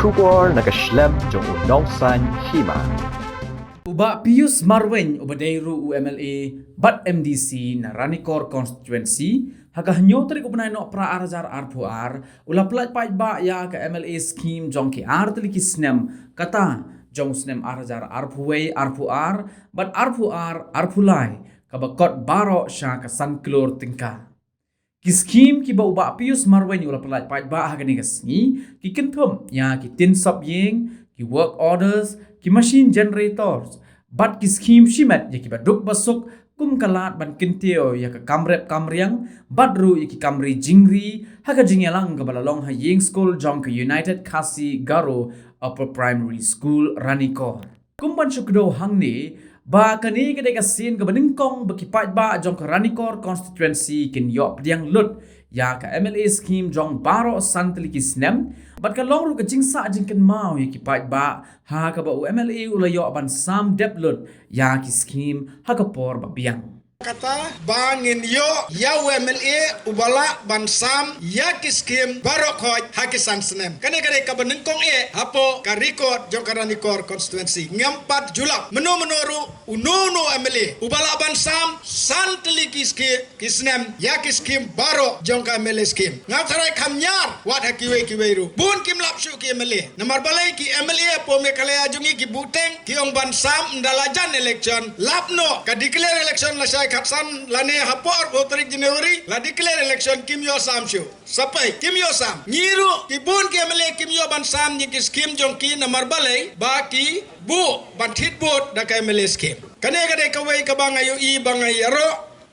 Shubor nakaslem jong unongsan hima. Uba Pius Marwen ubadeiru UMLA bat MDC na Ranikor constituency hakahanyo tari ko no pra arajar arpuar ula plat pa ba ya ka MLA scheme jong ki artli ki snem kata jong snem arajar arpuway arpuar bat arpuar arpulai kabakot baro sya ka sanklor tingka ki scheme ki ba uba Pius Marwen ula plat pa ba hagani kasni ki kentum ya ki tin sub yeng ki work orders ki machine generators bat ki scheme shimat ya ki baduk basuk kum kalat ban kintio ya ka kamrep kamriang badru ya ki kamri jingri haka jingelang ka balalong ha ying school jong ka United Kasi Garo Upper Primary School Ranikor kum ban shukdo hangni ba kani ka sin ka baningkong bakipat ba jong ka Ranikor constituency kin yop diang lut ya ka MLA scheme jong baro santli ki snem bat ka long ru ka jingsa jingken mau ya ki pat ba ha ka ba MLA ulayo ban sam deplut ya ki scheme ha ka por ba biang kata bangin yo ya UMLA ubala bansam ya kiskim barokoj hakisan senem kane ka benengkong hapo ka record jongkaranikor constituency ngampat julap menoru unono MLA ubala bansam santli kisnem ya kiskim baro jongka MLA skim ngatarai kamnyar wat hakiwe kiweru bun kim lapsu ki MLA namar balai ki MLA po me kalaya jungi ki buteng ki ong bansam ndalajan election lapno ka declare election la sai kapsan lane hapor 3 Januari la declare election Kim Yo Sam Shu sapai Kim Yo Sam nyiru kibun ki MLA Kim Yo ban Sam ni ki skim jongki namar balai baki bu bantit bot da ka MLA skim kane kade kawai ka bangayo I bangayo ro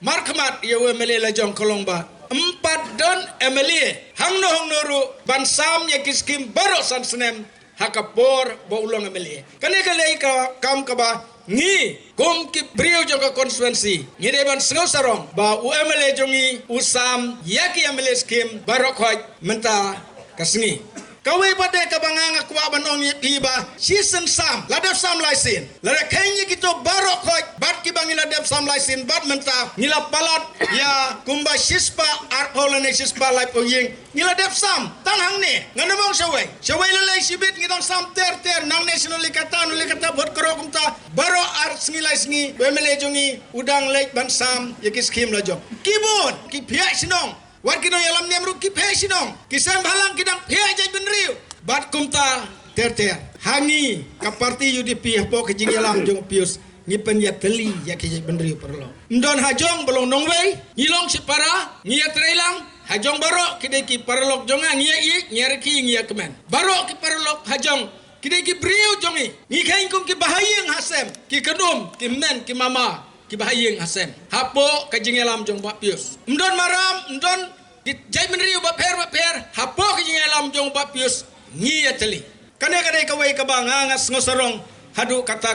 markmat yo MLA la jong kolongba empat don MLA hangno ru ban Sam ni ki skim baro san senem hakapor bo ulong MLA kane ka kam ka ba ni kum ki brio jong constituency ni deban sengau sarong ba UMLA jongi usam yaki MLA skim barokhoj menta kasngi kawai pada kabanganga kwa banong iba season sam ladap sam laisin lada kaynya kito barokhoj bat ki bangi ladap sam laisin bat menta nila palat ya kumba sispa arholane sispa lai poying nila dap sam tanhang ne nganamong shawai lalai sibit ngitang sam ter nang national likata bot karo kumta baro art ngilai sngi UMLA jongi udang lek ban sam yakis skim la jong kibun ki pihak sinong war kino yalam nemru ki pihak sinong kisam halang kidang pihak jai benriu bat kumta ter hangi ka parti UDP hapo ke jing yalam jong pius ni penyat teli ya ke jai benriu perlo ndon hajong belong nongwei ngilong sipara ngia trailang hajong baro kide ki parlok jonga ngia ik nyarki ngia kemen baro ki parlok hajong kide ki brio jongi ni kain kum ki bahayeng hasem ki kedum ki men ki mama ki bahayeng hasem hapo ka jingelam jong ba pius ndon maram ndon ki jai menriu ba per hapo ka jingelam jong ba pius ngia teli kane kawai ka banga ngas ngosarong hadu kata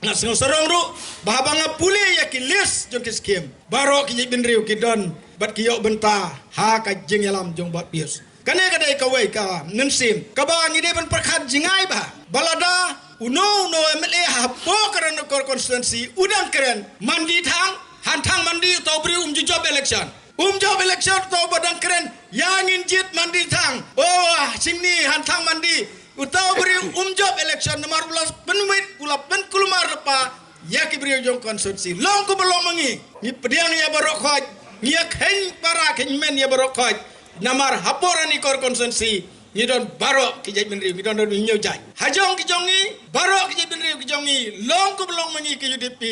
ngas ngosarong ru bahabanga pule ya ki lis jong ki skim baro ki jai menriu ki don bat ki yok benta ha ka jingelam jong ba pius kane kawai ka nensim kaba ni de ban perkhat jingai ba balada uno MLA hapo karana kor constituency udang keren mandi thang hantang mandi to bri job election to badang keren yang injit mandi thang singni hantang mandi utau bri job election nomor ulas penuit ulap ben kulumar pa ya ki bri jong constituency long ko belong mangi ni pediang ya barokhoj ni khen para khen men ya barokhoj namar haporani kor constituency ni don baro ki jai benriu ni don nyau jai hajong ki jongi baro ki jai benriu ki jongi long ko belong mangi ki UDP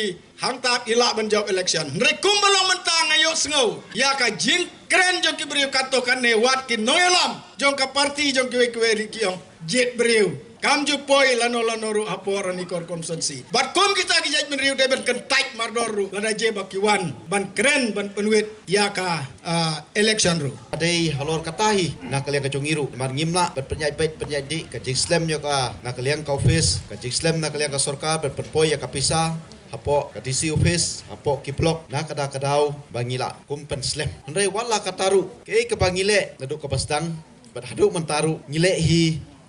hangtap ila ban job election rekum belong mentang ayo sengau ya ka jing keren jong ki beriu katokan ne wat ki noyalam jong ka parti jong ki we ki yong jet beriu kam ju poi lano ru haporani kor constituency bat kom kita ki jai benriu de ben kentai mardoru lada je bakiwan ban keren ban penuit ya ka election ru adai halor katahi na kalian ka jongiru mar ngimla ber penyai baik penyai di ka jislam yo ka na kalian ka office ka jislam na kalian ka sorka ber perpoi ya ka pisa hapo ka DC office hapo ki blok na kadau bangila kumpen slam ndai wala kataru ke ka bangile nadu ka basdang ber hadu mentaru ngile hi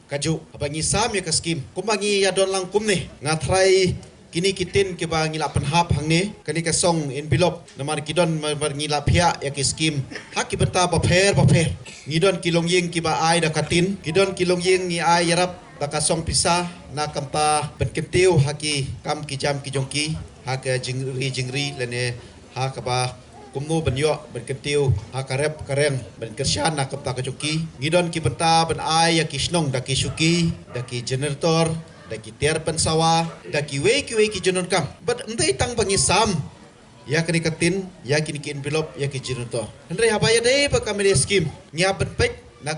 kaju abangi sam ya ka skim kumangi ya don lang kum ni ngatrai kini kitin ke ba ngila penhap hang ni kani ka song envelope namar kidon mar ngila phia ya ki skim hak ki benta ba pher ngidon kilong ying ki ba ai da katin kidon kilong ying ni ai yarap da ka song pisa na kamta ben kentiu haki kam ki jam ki jongki hak jingri lene hak ba kumno benyo ben kentiu hakarep kareng ben kersyan na kapta kajuki ngidon ki benta ben ai ya kisnong da ki suki da ki generator da ki ter pensawa da ki we ki jenon kam but ndai tang bangi sam ya kini katin ya kini ki envelope ya ki generator ndai habaya dei ba kamere scheme nya ben pek na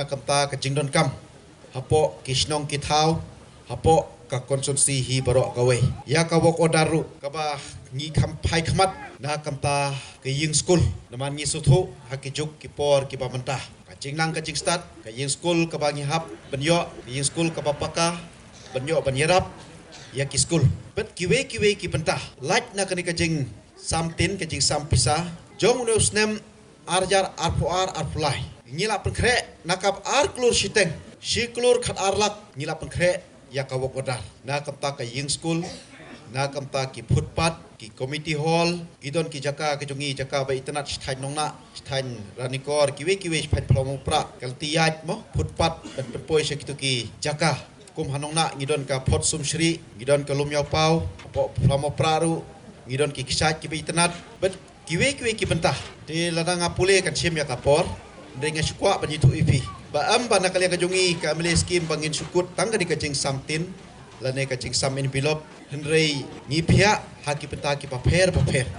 kapta ka jingdon kam hapo kisnong ki thau hapo ka konsumsi hi barok kawe ya ka wok odaru ka ba ngi kam phai khmat na kamta ke ying school naman ngi suthu haki juk ki por ki pamantah ka jingnang ka jing start ka ying school ka ba ngi hap benyo ki ying school ka papaka benyo banyerap ya ki school bet kiwe ki pentah laj na kani ka jing samtin ka jing sam pisa jong no snem arjar arpuar arpulai ngila penkre nakap ar klur shiteng shi klur khat arlak ngila penkre ya ka wok odar na kamta ka ying school na kamta ki footpath ki committee hall gidon ki jaka ke jongi jaka ba internet sthai nongna sthai ranikor kiwe phat plomo pra kalti yat mo footpath ben poi se kitu ki jaka kum hanongna gidon ka phot sum shri gidon ka lum yaw pau po plomo praru gidon ki kisat ki ba internet bet kiwe ki bentah de ladang apule kan sim ya kapor dengan syukwa banyitu ipi ba am ba nakalian ka jongi ka amle skim bangin sukut tangga di kajing samtin lane kajing sam envelope henrei ni pihak haki peta ki paper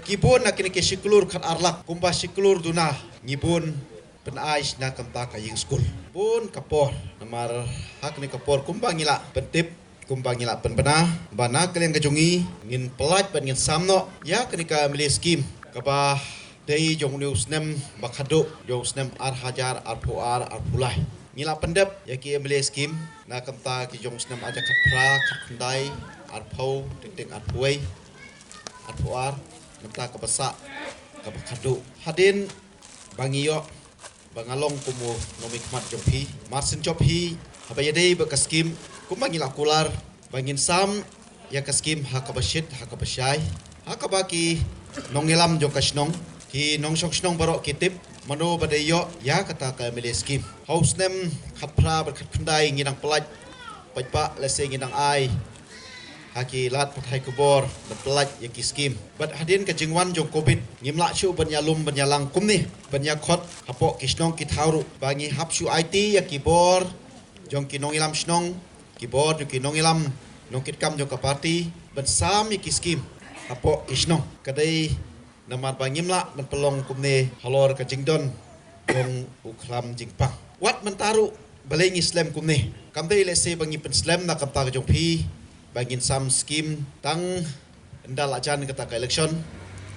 kibun nak ni ke siklur khat arlak kumba siklur duna ngibun pen ais na kamta ka ying school bun kapor namar hak ni kapor kumba ngila pentip kumba ngila pen bena bana kalian kajungi ngin pelat ban ngin samno ya kenika mili skim kaba dei jong news nem bakhado jong snem ar hajar ar puar ar pulai ngila pendep ya ki mili skim na kamta ki jong snem aja khapra khandai ar phau ting ar puai ar puar namta ka basa ka bakhado hadin bangiyo bangalong kumu nomik mat jopi marsin jopi habayadei bakaskim kumbangi lakular bangin sam ya kaskim hakabashit hakabashai hakabaki nongelam jo kasnong ki nongsok snong barok kitip mano badayo ya kata ka mileskim house nem khapra berkhat pendai nginang pelaj pajpa lese nginang ai haki lat pathai kubor berpelaj ya kiskim bat hadin ka jingwan jong covid ngimla chu banyalum banyalang kumni banyakhot hapo kisnong kithauru bangi hapsu IT ya kibor jong kinongilam snong kibor jong kinongilam nongkit kam jong kapati bersam ya kiskim hapo isnong kadai naman bangimla menpelong kumne halor ka jingdon jong uklam jingpang wat mentaru baleng islam kumne kamdai lese bangi penslam na kamta jong pi bangin sam skim tang ndal ajan kata ka election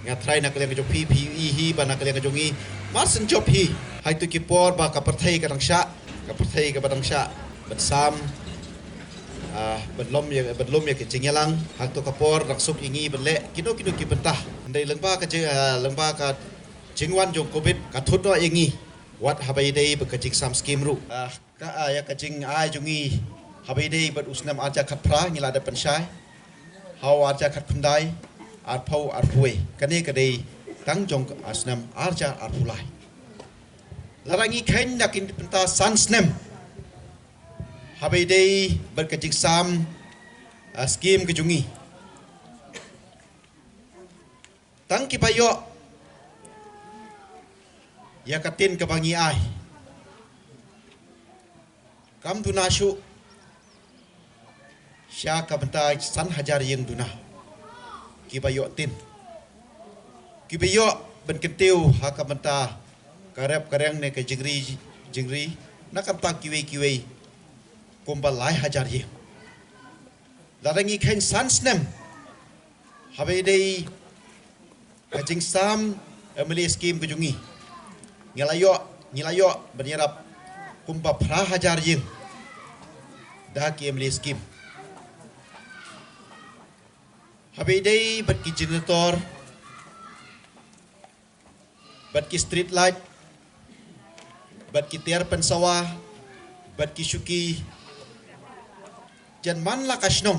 ngatrai nak kalian kejong pi hi bana kalian kejongi marsen job hi hai tu kipor ba ka partai ka dangsha ka partai ka badangsa bersam bedlom ya ke jingyalang hak tu kapor raksuk ingi benle kino ki bentah ndai lengba ka jingwan jong covid ka thutno ingi wat habai dei be ka jing sam skim ru ka ya ka jing ai jongi habai dei bad usnam aja khat pra ngila da pensai haw aja khat pendai ar phau ar puai kane ka dei tang jong asnam arja ar pulai larangi khain nakin penta sansnem habai dei berkajik sam skim kejungi tang ki payo ya katin ke bangi ai kam dunashu sya ka benta san hajar yang duna ki payo tin ki payo ben kentiu ha ka benta karep kareng ne ke jingri nakam ta kiwe kumbal lai hajar ye larangi khain sansnem habe dei kajing sam emily skim kejungi ngilayo bernyarap kumba pra hajar ye dah ki emily skim habe dei bat ki generator bat ki street light bat ki tiar pensawa bat ki syuki jan man la kasnom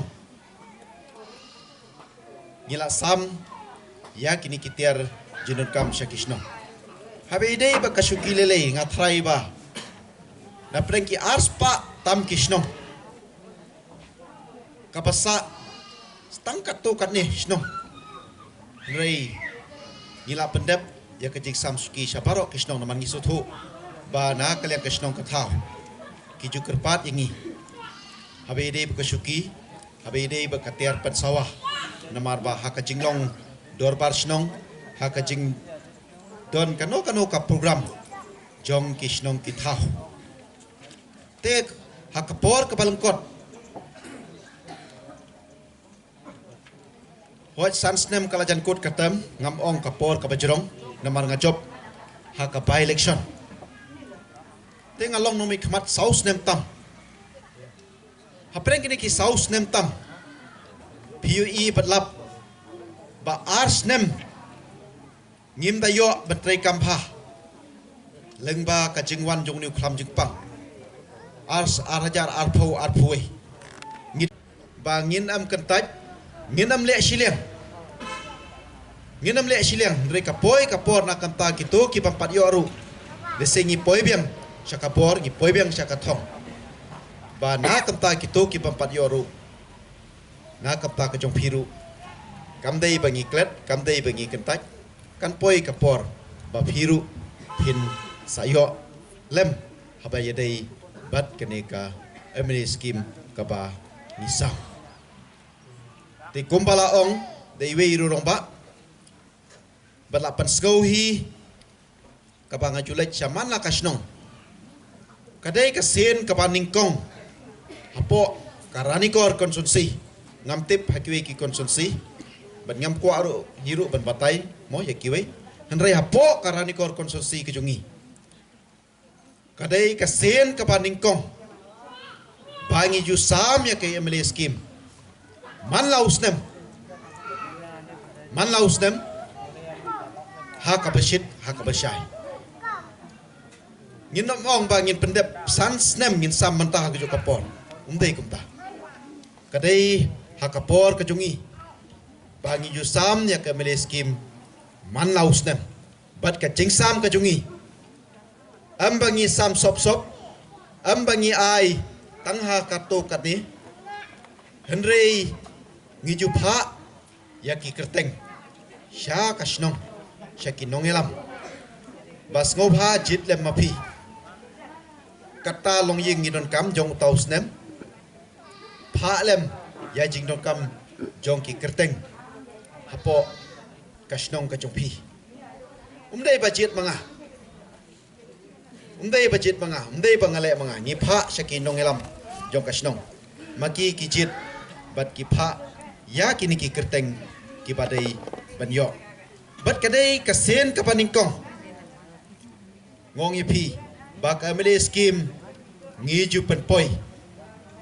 ngila sam ya kini kitiar jinun kam syakishno habe ide ba kasuki lele ngatrai ba na prengki arspa tam kishno kapasa stangkat tu kat ni shno rei ngila pendep ya kejik sam suki syaparo kishno naman ngisuthu ba na kalian kishno kathau kiju kerpat yangi habe ide ba kasuki habe ide ba katiar pan sawah namar ba haka jinglong dorbar shnong haka jing don kano ka program jong kishnong kithau tek haka por ka balangkot hoi sansnem kalajan kot katam ngam ong ka por ka bajrong namar ngajob haka by election te ngalong nomi khmat saus nem tam hapreng kini ki saus nem tam PUE batlap ba ars nem ngim da yo betrai kampha lengba ka jingwan jong niu khlam jingpang ars arajar arpho arphuai ngit ba ngin am kentaj ngin am le shiliang re ka por na kanta kitu ki pampat yo ru de sengi poi biang syaka por ngi poi biang syaka thong ba na kanta kitu ki pampat yo ru na kapta ka jong phiru kamdei bangi klet kamdei bangi kentaj kan poi kapor ba phiru phin sayo lem habaya dei bat keneka emily scheme kaba nisa te kumbala ong dei wei ru rong ba balapan skohi kaba ngajulet chaman la kasnong kadai ka sen kaba ningkong apo karanikor konsumsi ngam tip hakiwe ki konsumsi ban ngam ko aru hiru ban batai mo yakiwe hanrai hapo karani kor konsumsi kejungi kadai ka sen ka paningkong bangi ju sam ya ke emily scheme man lausnem ha ka bashai ngin nom ong bangin pendep sans nem ngin sam mentah ke kapor umdei kumta kadai hakapor kejungi bangi jusam ya ke mele skim man lausnem bat ka jingsam kejungi ambangi sam sop ambangi ai tangha kato katni henrei ngiju pha ya ki kerteng sya kasnong syaki nongelam bas ngobha jit lem mapi kata long ying ngidon kam jong tausnem pha lem ya jing dong kam jong ki kerteng hapo kasnong ka jong pi umdai budget manga umdai bangale manga ni pha syaki nongelam jong kasnong maki ki jit bat ki pha ya kini ki kerteng ki badai banyo bat kadai kasen ka paningkong ngong ipi bak amele scheme ngiju penpoi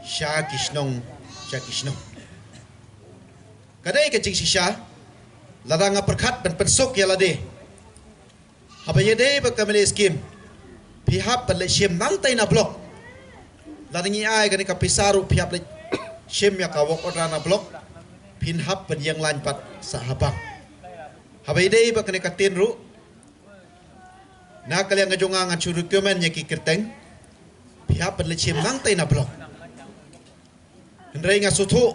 sya kisnong kadai ka jing sisha ladanga perkhat dan pensok ya lade habaya dei ba kamele scheme pihap pan le shem nang tai na blok ladangi ai kani ka pisaru pihap le shem ya ka wok odana blok pin hap pan yang lan pat sahabang habaya dei ba kani ka tin ru na kalian ngajonga ngachuru kemen ya ki kerteng pihap pan le shem nang tai na blok Hendrai ngasutu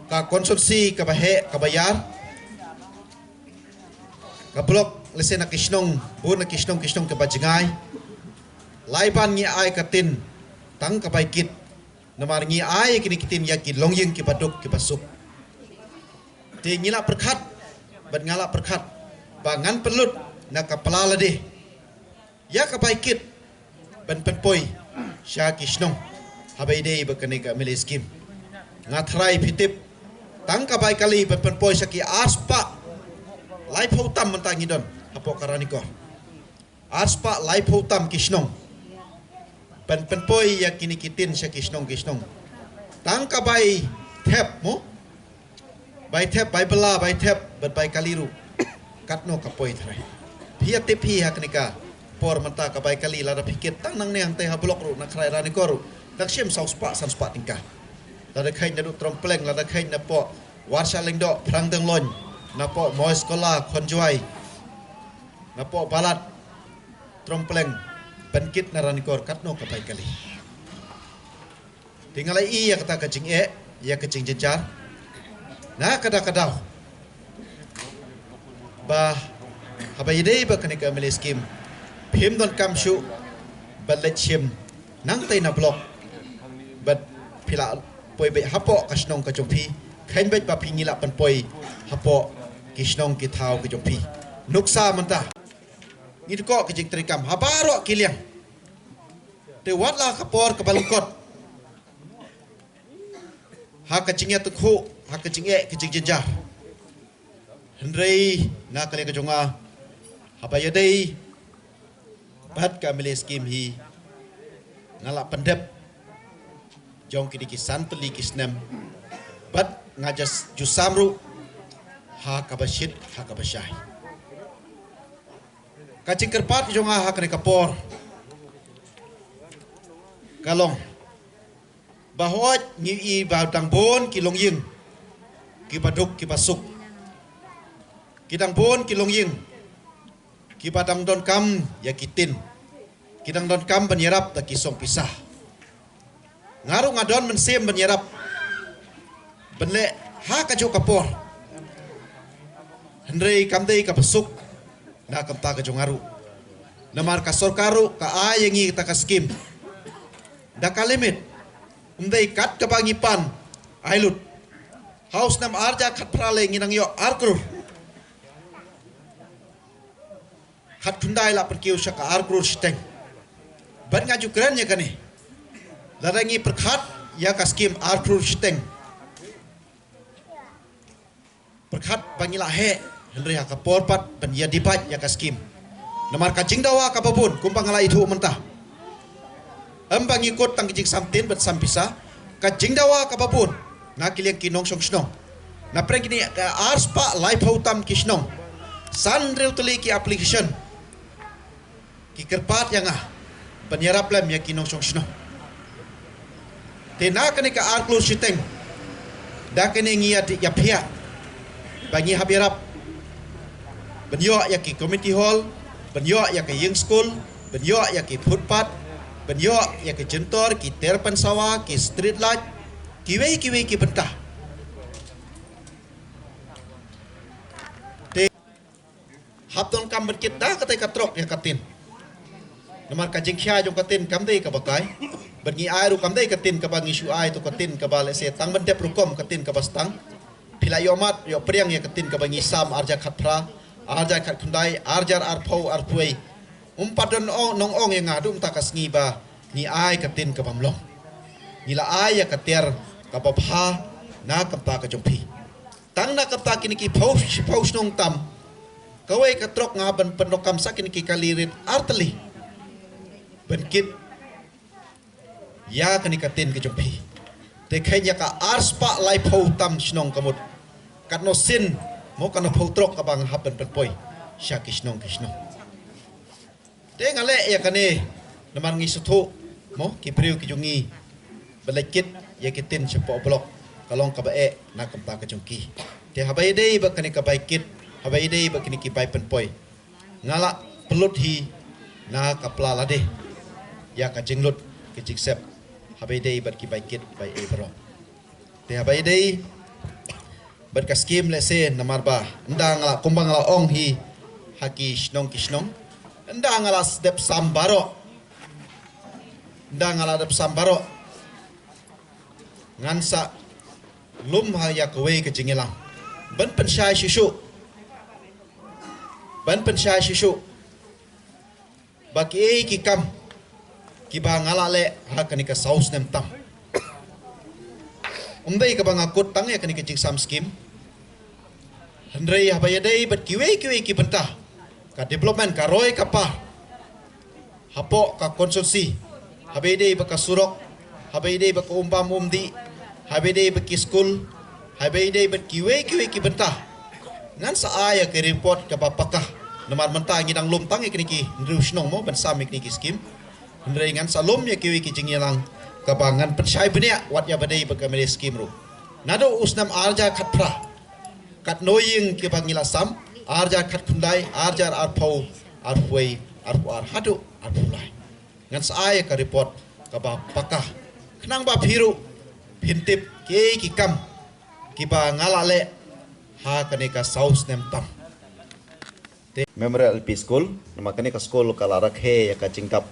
ka konsumsi ka bahe ka bayar ka blok lesen na kisnong bu na kisnong ka bajengai laiban ngi ai ka tin tang ka baikit namar ngi ai kini kitin yakin longyeng ki baduk ki basuk ti ngila perkhat ban ngala perkhat bangan pelut na ka pelala de ya ka baikit ban penpoi sya kisnong habai de bakane ka miliskim ngatrai pitip tangka bai kali penpoi saki aspa life hutam mentangi don apo karaniko aspa life hutam kisnong penpoi yakini kitin saki kisnong tangka bai tap mo bai tap bai bela bai tap bai kaliru katno kapoi thrai pia tepi haknika por menta ka bai kali lada pikit tang nang nang teh blok ru nak krai raniko ru nak siem sauspa sanspa tingkah lada khain na du trompleng lada khain na po warsha lengdok perang tenglon napo moi sekolah konjuai napo balat trompleng benkit naranikor katno kapai kali tinggal i ya kata kecing ya kecing jejar nah kadang-kadang bah habai dei ba kanika mele skim phim don kam shu balet chim nang tai na blok bat pila poi be hapo kasnong ka jompi khain bet ba pingila pan poi hapo kisnong ki thau ki jompi nuksa manta ngit ko ki jing trikam habaro kiliang te watla kapor ka balungkot ha ka cingya tukhu ha ka cingye ki jing jenjar hendrei na kale ka jonga habaya dei bat ka mele skim hi ngala pendep jong kini kisan teli kisnem bat ngajas jusamru ha kabasyid ha kabasyai kacing kerpat jong ha kene kapor kalong bahot ngi i badang bon kilong ying kibaduk kibasuk kidang bon kilong ying kibadang don kam ya kitin kidang don kam penyerap tak kisong pisah ngaru ngadon mensim penyerap benle ha kajo kapor hendrei kamdei kapasuk na kamta kajo ngaru namar kasor karu ka ayengi ta kaskim da kalimit umdei kat kabangipan ailut haus nam arja khat prale nginang yo arkur khat thundai la perkiu syaka arkur steng ban ngaju keren ya kane larangi perkhat ya kaskim arkur steng perkhat bangila he hendri ha kapor pat ban ya dipat ya kaskim namar kacing dawa kapabun kumpang ala itu mentah ambang ikut tang kijing samtin bet sampisa kacing dawa kapabun na kiliang kinong song snong na preng kini arspa live hautam kisnong sandril tuli ki application ki kerpat yang penyerap lem ya kinong song snong tena kani ka arklur siteng da kani ngia ya pihak bagi habirap benyo ya ki community hall benyo ya ki young school benyo ya ki footpath benyo ya ki jentor ki terpan sawa ki street light kiwei ki bentah te hapton kam berkit dah katai katrok ya katin namar ka jingkha jong katin kamdei ka bakai bengi airu kamdei katin ka bangi shu ai to katin ka bale se tang bendep rukom katin ka bastang pila yomat yo priang ya katin ka bangi sam arja khatra arja khat khundai arjar arpau arpuai umpadon ong nong ong yang ngadu takas ngiba ni ai katin ka bamlong nila ai ya kater ka babha na kapta ka jompi tang na kapta kini ki paus nong tam kawai katrok ngaban pendokam sakin ki kalirit arteli benkit ya kani katin ke jompi te khanya ka arspa lai phau tam snong kamut katno sin mo kana phau trok ka bang hapen penpoi sya kisnong te ngale ya kane namar ngi suthu mo ki priu ki jungi belekit ya kitin sepo blok kalong ka bae na kamta ka jongki te habai dei ba kani ka baikit habai dei ba kini ki bai penpoi ngala pelut hi na kapla lade ya ka jinglut ki jiksep habai dei ba ki baikit bai e bro te habai dei ba ka skim le se namar ba ndang la kumbang la ong hi haki snong kisnong ndang ala step sambaro ndang ala dep sambaro ngansa lum ha ya kowe ke jingelang ban pensyai shishu baki ki kam ki ba ngala le ha kanika saus nem tam umdai ka bang akut tang ya kanika jing sam skim hendrei ha bayadai bat kiwe ki bentah ka development ka roy ka pa hapo ka konsulsi habede ba ka surok habede ba ka umpam umdi habede ba ki school habede ba kiwe ki bentah ngan sa aya ke report ka papakah namar mentah ngidang lum tang ki ndrusnong mo ban sam ki skim hendrei ngan sa lum ya kiwe ki jingyalang ka bangan pensai benia wat ya badai ba ka skim ru nado usnam arja khat pra kat noying ke bangila sam arja khat kundai arja arpau arwei arpuar hadu arpulai ngan sai ka report ka ba pakah knang ba phiru phintip ke ki kam ki ba ngalale ha kane ka saus nem tam Memorial LP School nama kane ka school kala rakhe ya ka cingkap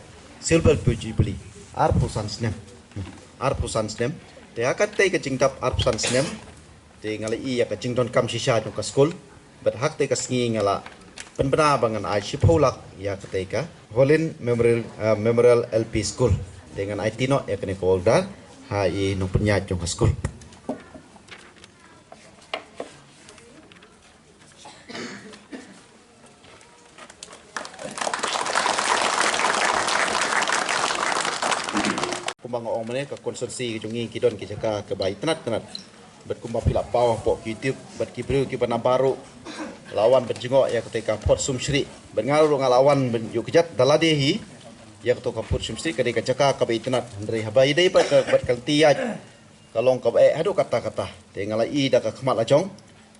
silver puji beli arpusan snem te akat te ka cingkap arpusan snem te ngala I ya ka cingdon kam shisha ka school but hak te ka sngi ngala penbena bangan ai shipolak ya ka te ka Holin Memorial LP School dengan IT no ya kane ko dar ha I no punya ka school kumbang ong mene ka konsensi ki jungi ki don ki jaka ke bai tenat bet kumbang pila pau po YouTube bet ki bru ki bana baru lawan berjengok ya ketika Port Sumsri bet ngalu ngalawan ben yu kejat dalade hi ya ketika Port Sumsri ketika jaka ke bai tenat ndri habai dei pa ke bet kalti ya kalong ka bai hadu kata-kata te ngala I da ka khmat ajong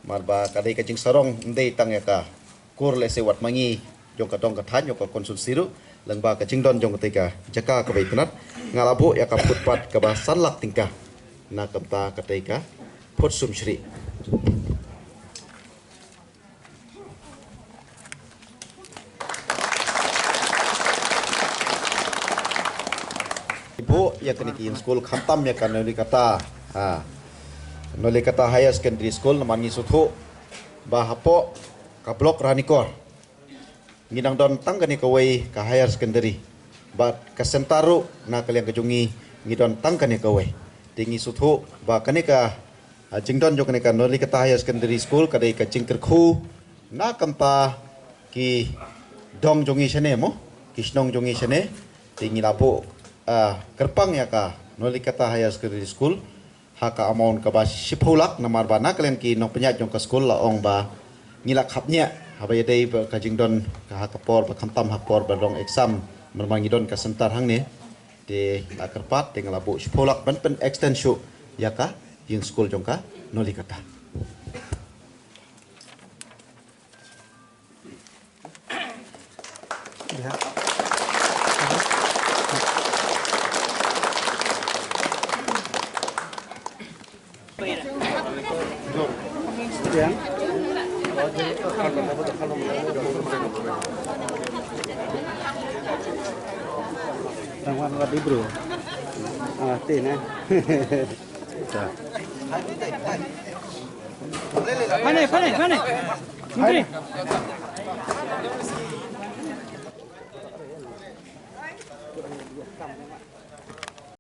mar ba ka dei ka jing sarong ndei tang ya ka kur le sewat mangi jong ka dong ka than yo ka konsensi ru lengba ka jingdon jong ketika jaka ka bai tenat ngalabu ya ka putpat ka ba sanlak tingkah na kamta ketika Port Sumsri ibu ya keniki school khantam ya kan noli kata higher secondary school namani suthu ba hapo ka blok Ranikor nginang don tang kani kawai ka higher secondary ba ka sentaru na kalian kejungi ngidon tang kani kawai tingi suthu ba kani ka jingdon jo kani ka noli kata higher secondary school kadai ka jingker khu na kampa ki dong jongi sene mo kisnong jongi sene tingi labu kerpang ya ka noli kata higher secondary school haka amon ka ba shipulak namar ba na kalian ki no penyat jong ka school la ong ba ngilak khapnya habai dei ka jingdon ka hakapor ba khantam hakpor ba dong exam mermangidon ka sentar hang ne de la kerpat de ngalabu shipolak ban pen extension ya ka yung school jong ka noli kata Rangwan lagi bro. Tin Mana? Sini.